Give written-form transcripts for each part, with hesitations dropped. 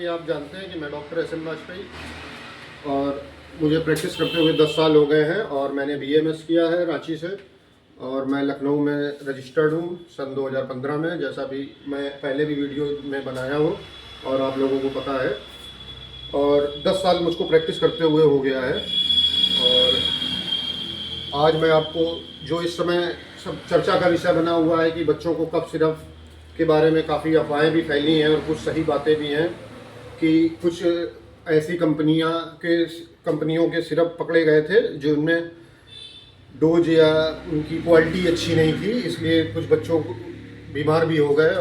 आप जानते हैं कि मैं डॉक्टर एस.एन. वाजपेयी और मुझे प्रैक्टिस करते हुए 10 साल हो गए हैं और मैंने बीएमएस किया है रांची से और मैं लखनऊ में रजिस्टर्ड हूँ सन 2015 में, जैसा भी मैं पहले भी वीडियो में बनाया हूँ और आप लोगों को पता है। और 10 साल मुझको प्रैक्टिस करते हुए हो गया है। और आज मैं आपको जो इस समय सब चर्चा का विषय बना हुआ है कि बच्चों को कफ सिरप के बारे में काफ़ी अफवाहें भी फैली हैं और कुछ सही बातें भी हैं कि कुछ ऐसी कंपनियों के सिरप पकड़े गए थे जिनमें डोज या उनकी क्वालिटी अच्छी नहीं थी, इसलिए कुछ बच्चों को बीमार भी हो गए।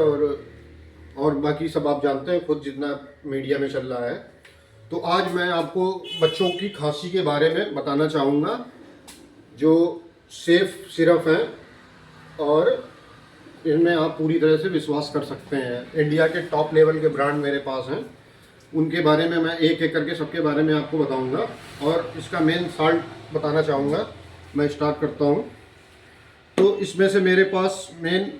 और बाकी सब आप जानते हैं खुद जितना मीडिया में चल रहा है। तो आज मैं आपको बच्चों की खांसी के बारे में बताना चाहूँगा जो सेफ सिरप हैं और इनमें आप पूरी तरह से विश्वास कर सकते हैं। इंडिया के टॉप लेवल के ब्रांड मेरे पास हैं, उनके बारे में मैं एक एक करके सबके बारे में आपको बताऊंगा और इसका मेन साल्ट बताना चाहूँगा। मैं स्टार्ट करता हूँ। तो इसमें से मेरे पास मेन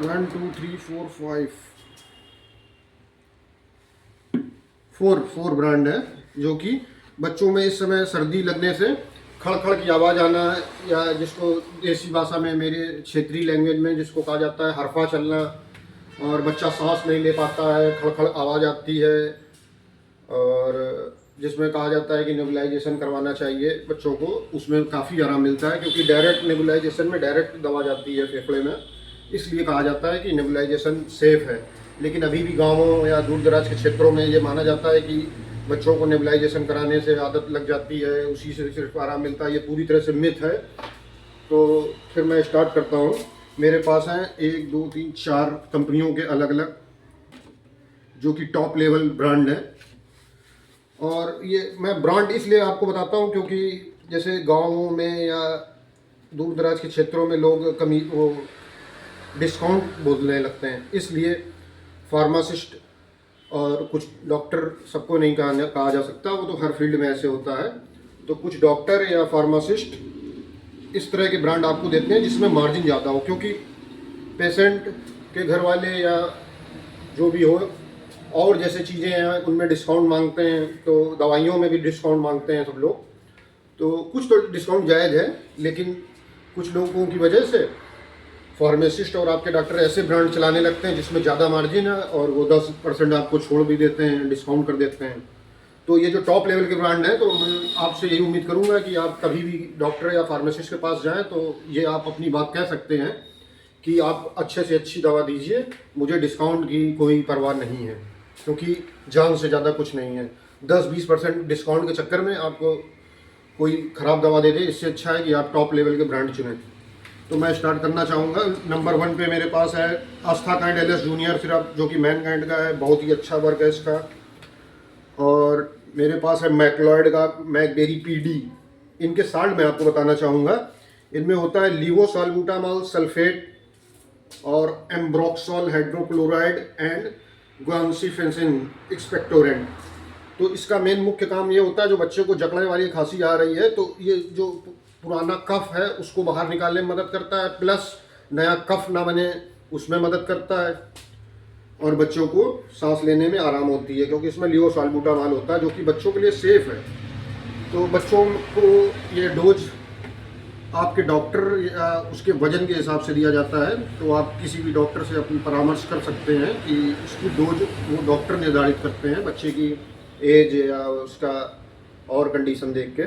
1 2 3 4 5 4 ब्रांड है जो कि बच्चों में इस समय सर्दी लगने से खड़खड़ की आवाज़ आना, या जिसको देसी भाषा में मेरे क्षेत्रीय लैंग्वेज में जिसको कहा जाता है हरफा चलना, और बच्चा सांस नहीं ले पाता है, खड़खड़ आवाज़ आती है, और जिसमें कहा जाता है कि नेबुलाइजेशन करवाना चाहिए बच्चों को, उसमें काफ़ी आराम मिलता है क्योंकि डायरेक्ट नेबुलाइजेशन में डायरेक्ट दवा जाती है फेफड़े में, इसलिए कहा जाता है कि नेबुलाइजेशन सेफ़ है। लेकिन अभी भी गाँवों या दूर दराज के क्षेत्रों में ये माना जाता है कि बच्चों को नेबुलाइजेशन कराने से आदत लग जाती है, उसी से सिर्फ आराम मिलता है। ये पूरी तरह से मिथ है। तो फिर मैं स्टार्ट करता हूँ। मेरे पास हैं 1 2 3 4 कंपनियों के अलग अलग जो कि टॉप लेवल ब्रांड हैं। और ये मैं ब्रांड इसलिए आपको बताता हूँ क्योंकि जैसे गाँवों में या दूर दराज के क्षेत्रों में लोग डिस्काउंट बोलने लगते हैं, इसलिए फार्मासिस्ट और कुछ डॉक्टर, सबको नहीं कहा जा सकता, वो तो हर फील्ड में ऐसे होता है। तो कुछ डॉक्टर या फार्मासिस्ट इस तरह के ब्रांड आपको देते हैं जिसमें मार्जिन ज़्यादा हो, क्योंकि पेशेंट के घर वाले या जो भी हो और जैसे चीज़ें हैं उनमें डिस्काउंट मांगते हैं, तो दवाइयों में भी डिस्काउंट मांगते हैं सब लोग। तो कुछ तो डिस्काउंट जायज़ है, लेकिन कुछ लोगों की वजह से फार्मासिस्ट और आपके डॉक्टर ऐसे ब्रांड चलाने लगते हैं जिसमें ज़्यादा मार्जिन है और वो 10% आपको छोड़ भी देते हैं, डिस्काउंट कर देते हैं। तो ये जो टॉप लेवल के ब्रांड हैं, तो मैं आपसे यही उम्मीद करूंगा कि आप कभी भी डॉक्टर या फार्मासिस्ट के पास जाएं तो ये आप अपनी बात कह सकते हैं कि आप अच्छे से अच्छी दवा दीजिए, मुझे डिस्काउंट की कोई परवाह नहीं है, क्योंकि जान से ज़्यादा कुछ नहीं है। 10-20% डिस्काउंट के चक्कर में आपको कोई ख़राब दवा दे दे, इससे अच्छा है कि आप टॉप लेवल के ब्रांड चुनें। तो मैं स्टार्ट करना चाहूँगा। नंबर 1 पे मेरे पास है आस्थाकाइंड एलएस जूनियर सिरप, जो कि मैनकाइंड का है, बहुत ही अच्छा वर्क है इसका। और मेरे पास है मैक्लॉयड का मैकबेरी पीडी। इनके साल्ट मैं आपको बताना चाहूँगा। इनमें होता है लीवोसाल्बुटामॉल सल्फेट और एम्ब्रोक्सोल हाइड्रोक्लोराइड एंड ग्वांसीफेंसिन एक्सपेक्टोरेंट। तो इसका मेन मुख्य काम ये होता है, जो बच्चे को जकड़ने वाली खांसी आ रही है तो ये जो पुराना कफ है उसको बाहर निकालने में मदद करता है, प्लस नया कफ ना बने उसमें मदद करता है, और बच्चों को सांस लेने में आराम होती है क्योंकि इसमें लियोसाल्बुटामॉल होता है जो कि बच्चों के लिए सेफ़ है। तो बच्चों को ये डोज आपके डॉक्टर या उसके वजन के हिसाब से दिया जाता है, तो आप किसी भी डॉक्टर से अपनी परामर्श कर सकते हैं कि इसकी डोज वो डॉक्टर निर्धारित करते हैं बच्चे की एज या उसका और कंडीशन देख के।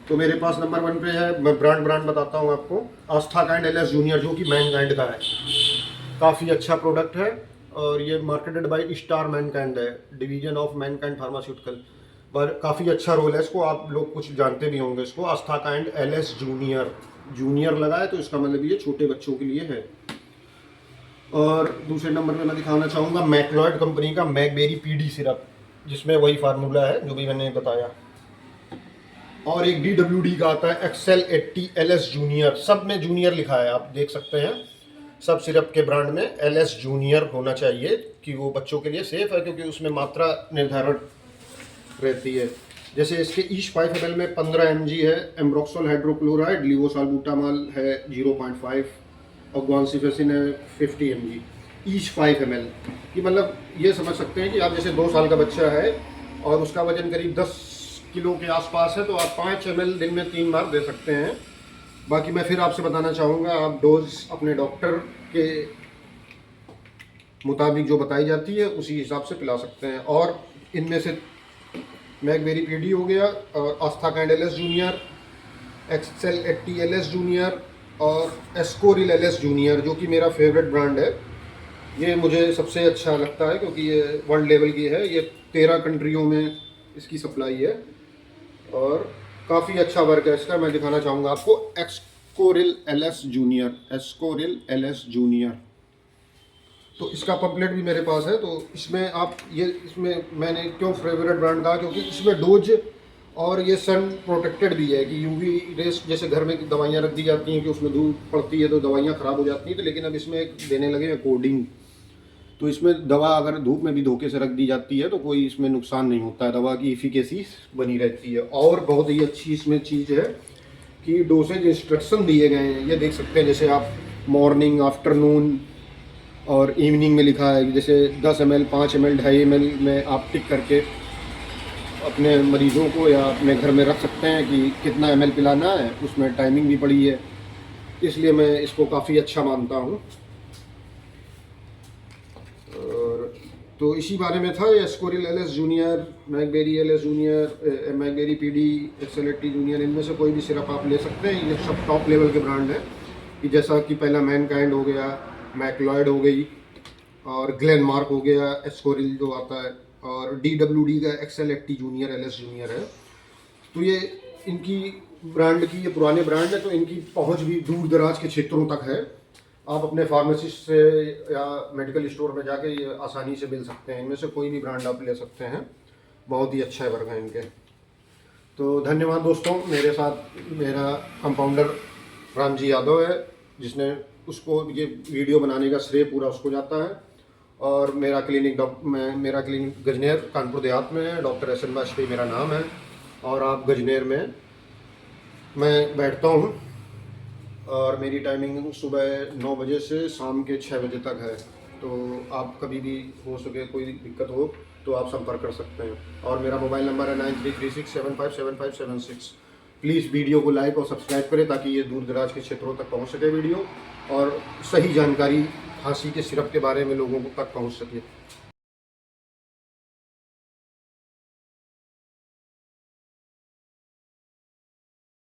तो मेरे पास नंबर 1 पे है, मैं ब्रांड बताता हूँ आपको, आस्थाकाइंड एलएस जूनियर, जो कि मैनकाइंड का है। काफ़ी अच्छा प्रोडक्ट है और ये मार्केटेड बाय स्टार मैनकाइंड है, डिवीजन ऑफ मैनकाइंड फार्मास्यूटिकल, पर काफ़ी अच्छा रोल है इसको, आप लोग कुछ जानते भी होंगे इसको। आस्थाकाइंड एलएस जूनियर लगा है तो इसका मतलब ये छोटे बच्चों के लिए है। और दूसरे नंबर पे मैं दिखाना चाहूँगा मैक्लॉयड कंपनी का मैकबेरी पीडी सिरप, जिसमें वही फार्मूला है जो भी मैंने बताया। और एक DWD का आता है एक्सेल 80 एलएस जूनियर, सब में जूनियर लिखा है, आप देख सकते हैं। सब सिरप के ब्रांड में एलएस जूनियर होना चाहिए कि वो बच्चों के लिए सेफ है, क्योंकि उसमें मात्रा निर्धारण रहती है। जैसे इसके ईच 5 ml में 15 mg है एम्ब्रोक्सोल हाइड्रोक्लोराइड, लीवोसाल्बुटामॉल है 0.5 और ग्वांसीफेसिन है 50 mg। ईच 5 ml कि मतलब ये समझ सकते हैं कि आप जैसे 2 साल का बच्चा है और उसका वजन करीब 10 किलो के आसपास है, तो आप 5 ml दिन में 3 बार दे सकते हैं। बाकी मैं फिर आपसे बताना चाहूँगा, आप डोज अपने डॉक्टर के मुताबिक जो बताई जाती है उसी हिसाब से पिला सकते हैं। और इनमें से मैकबेरी पीडी हो गया, और Asthakind LS junior, Excel 80 LS junior और एस्कोरिल एलएस जूनियर, जो कि मेरा फेवरेट ब्रांड है। ये मुझे सबसे अच्छा लगता है क्योंकि ये वर्ल्ड लेवल की है। ये 13 कंट्रियों में इसकी सप्लाई है और काफ़ी अच्छा वर्क है इसका। मैं दिखाना चाहूँगा आपको Ascoril LS junior, Ascoril LS junior. तो इसका पम्पलेट भी मेरे पास है। तो इसमें आप ये, इसमें मैंने क्यों फेवरेट ब्रांड कहा, क्योंकि इसमें डोज और ये सन प्रोटेक्टेड भी है कि यूवी रेस, जैसे घर में दवाइयाँ रख दी जाती हैं कि उसमें धूप पड़ती है तो दवाइयाँ ख़राब हो जाती हैं, तो लेकिन अब इसमें एक देने लगे हैं कोडिंग। तो इसमें दवा अगर धूप में भी धोखे से रख दी जाती है तो कोई इसमें नुकसान नहीं होता है, दवा की इफिकेसी बनी रहती है। और बहुत ही अच्छी इसमें चीज़ है कि डोसेज इंस्ट्रक्शन दिए गए हैं, ये देख सकते हैं। जैसे आप मॉर्निंग, आफ्टरनून और इवनिंग में लिखा है, जैसे 10 ml, 5 ml, 2.5 ml में आप टिक करके अपने मरीज़ों को या अपने घर में रख सकते हैं कि कितना ml पिलाना है। उसमें टाइमिंग भी पड़ी है, इसलिए मैं इसको काफ़ी अच्छा मानता हूँ। और तो इसी बारे में था, Ascoril LS junior, Macbery LS junior, Macbery PD, Excel 80 junior, इनमें से कोई भी सिरप आप ले सकते हैं। ये सब टॉप लेवल के ब्रांड हैं कि जैसा कि पहला मैनकाइंड हो गया, मैक्लॉयड हो गई और ग्लेनमार्क हो गया, एस्कोरिल जो आता है, और DWD का एक्सेल 80 जूनियर एलएस जूनियर है। तो ये इनकी ब्रांड की, ये पुराने ब्रांड है तो इनकी पहुंच भी दूर दराज के क्षेत्रों तक है। आप अपने फार्मासिस्ट से या मेडिकल स्टोर में जाके ये आसानी से मिल सकते हैं। इनमें से कोई भी ब्रांड आप ले सकते हैं, बहुत ही अच्छा है वर्क है इनके। तो धन्यवाद दोस्तों। मेरे साथ मेरा कंपाउंडर राम जी यादव है, जिसने उसको ये वीडियो बनाने का श्रेय पूरा उसको जाता है। और मेरा क्लिनिक गजनेर कानपुर देहात में है, डॉक्टर SN वाजपेयी मेरा नाम है। और आप गजनेर में मैं बैठता हूँ और मेरी टाइमिंग सुबह 9 बजे से शाम के 6 बजे तक है। तो आप कभी भी हो सके, कोई दिक्कत हो तो आप संपर्क कर सकते हैं। और मेरा मोबाइल नंबर है 9336757576। प्लीज़ वीडियो को लाइक और सब्सक्राइब करें ताकि ये दूर दराज के क्षेत्रों तक पहुंच सके वीडियो, और सही जानकारी खांसी के सिरप के बारे में लोगों तक पहुंच सके।